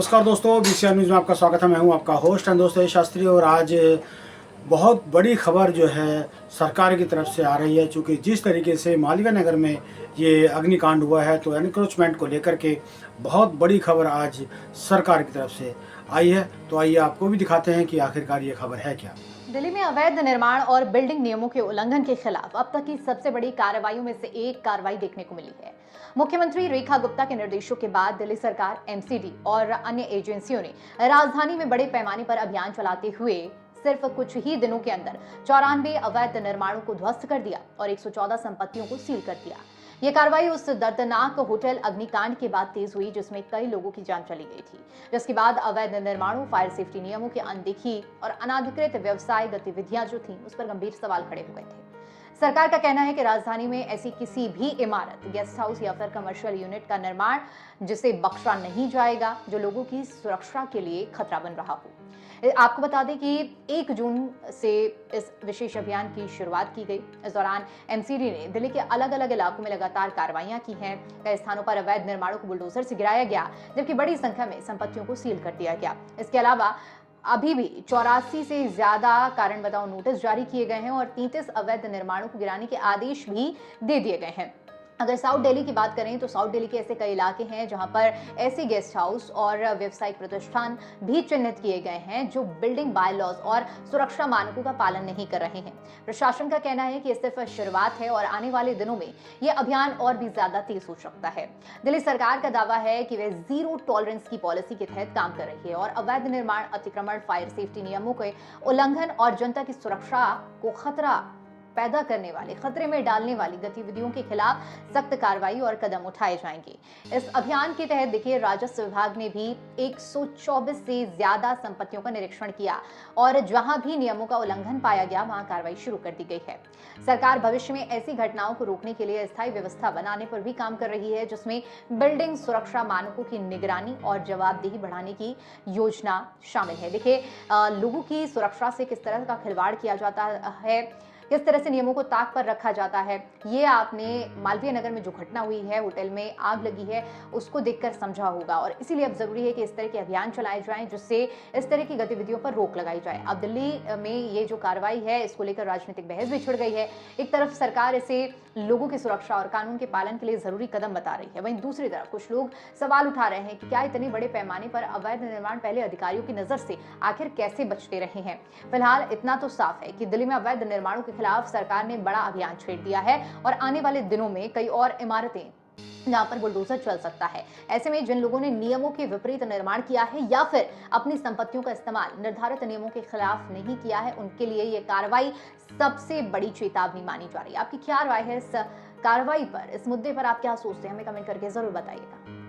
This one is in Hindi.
नमस्कार दोस्तों, बीसीआर न्यूज़ में आपका स्वागत है। मैं हूं आपका होस्ट एंड दोस्त शास्त्री और आज बहुत बड़ी खबर जो है सरकार की तरफ से आ रही है। क्योंकि जिस तरीके से मालवीय नगर में ये अग्निकांड हुआ है तो एनक्रोचमेंट को लेकर के बहुत बड़ी खबर आज सरकार की तरफ से आई है। तो आइए आपको भी दिखाते हैं कि आखिरकार ये खबर है क्या। दिल्ली में अवैध निर्माण और बिल्डिंग नियमों के उल्लंघन के खिलाफ अब तक की सबसे बड़ी कार्रवाइयों में से एक कार्रवाई देखने को मिली है। मुख्यमंत्री रेखा गुप्ता के निर्देशों के बाद दिल्ली सरकार, एमसीडी और अन्य एजेंसियों ने राजधानी में बड़े पैमाने पर अभियान चलाते हुए सिर्फ कुछ ही दिनों के अंदर 94 अवैध निर्माणों को ध्वस्त कर दिया और 114 संपत्तियों को सील कर दिया। ये कार्रवाई उस दर्दनाक होटल अग्निकांड के बाद तेज हुई जिसमें कई लोगों की जान चली गई थी, जिसके बाद अवैध निर्माणों, फायर सेफ्टी नियमों की अनदेखी और अनाधिकृत व्यवसाय गतिविधियां जो थी उस पर गंभीर सवाल खड़े हुए थे। सरकार का कहना है कि राजधानी में ऐसी किसी भी इमारत, गेस्ट हाउस या फिर कमर्शियल यूनिट का निर्माण जिसे बख्शा नहीं जाएगा जो लोगों की सुरक्षा के लिए खतरा बन रहा हो। आपको बता दें कि 1 जून से इस विशेष अभियान की शुरुआत की गई। इस दौरान एमसीडी ने दिल्ली के अलग अलग इलाकों में लगातार कार्रवाइयां की हैं। कई स्थानों पर अवैध निर्माणों को बुलडोजर से गिराया गया, जबकि बड़ी संख्या में संपत्तियों को सील कर दिया गया। इसके अलावा अभी भी 84 से ज्यादा कारण बताओ नोटिस जारी किए गए हैं और 33 अवैध निर्माणों को गिराने के आदेश भी दे दिए गए हैं। अगर साउथ दिल्ली की बात करें तो साउथ दिल्ली के ऐसे कई इलाके हैं जहां पर ऐसे गेस्ट हाउस और व्यावसायिक प्रतिष्ठान भी चिन्हित किए गए हैं जो बिल्डिंग बायलॉज और सुरक्षा मानकों का पालन नहीं कर रहे हैं। प्रशासन का कहना है कि ये सिर्फ शुरुआत है और आने वाले दिनों में ये अभियान और भी ज्यादा तेज हो सकता है। दिल्ली सरकार का दावा है कि वे जीरो टॉलरेंस की पॉलिसी के तहत काम कर रही है और अवैध निर्माण, अतिक्रमण, फायर सेफ्टी नियमों के उल्लंघन और जनता की सुरक्षा को खतरे में डालने वाली गतिविधियों के खिलाफ सख्त कार्रवाई और कदम उठाए जाएंगे। इस अभियान के तहत देखिए राजस्व विभाग ने भी 124 से ज्यादा संपत्तियों का निरीक्षण किया और जहां भी नियमों का उल्लंघन पाया गया वहां कार्रवाई शुरू कर दी गई है। सरकार भविष्य में ऐसी घटनाओं को रोकने के लिए अस्थायी व्यवस्था बनाने पर भी काम कर रही है, जिसमें बिल्डिंग सुरक्षा मानकों की निगरानी और जवाबदेही बढ़ाने की योजना शामिल है। देखिए लोगों की सुरक्षा से किस तरह का खिलवाड़ किया जाता है, किस तरह से नियमों को ताक पर रखा जाता है, ये आपने मालवीय नगर में जो घटना हुई है, होटल में आग लगी है, उसको देखकर समझा होगा। और इसीलिए अब जरूरी है कि इस तरह के अभियान चलाए जाएं जिससे इस तरह की गतिविधियों पर रोक लगाई जाए। अब दिल्ली में ये जो कार्रवाई है इसको लेकर राजनीतिक बहस भी छिड़ गई है। एक तरफ सरकार इसे लोगों की सुरक्षा और कानून के पालन के लिए जरूरी कदम बता रही है, वहीं दूसरी तरफ कुछ लोग सवाल उठा रहे हैं कि क्या इतने बड़े पैमाने पर अवैध निर्माण पहले अधिकारियों की नजर से आखिर कैसे बचते रहे हैं। फिलहाल इतना तो साफ है कि दिल्ली में अवैध निर्माणों के खिलाफ सरकार ने बड़ा अभियान छेड़ दिया है और आने वाले दिनों में कई और इमारतें जहां पर बुलडोजर चल सकता है। ऐसे में जिन लोगों ने नियमों के विपरीत निर्माण किया है या फिर अपनी संपत्तियों का इस्तेमाल निर्धारित नियमों के खिलाफ नहीं किया है, उनके लिए ये कार्रवाई सबसे बड़ी चेतावनी मानी जा रही है। आपकी क्या राय है इस कार्रवाई पर, इस मुद्दे पर आप क्या सोचते हैं, हमें कमेंट करके जरूर बताइएगा।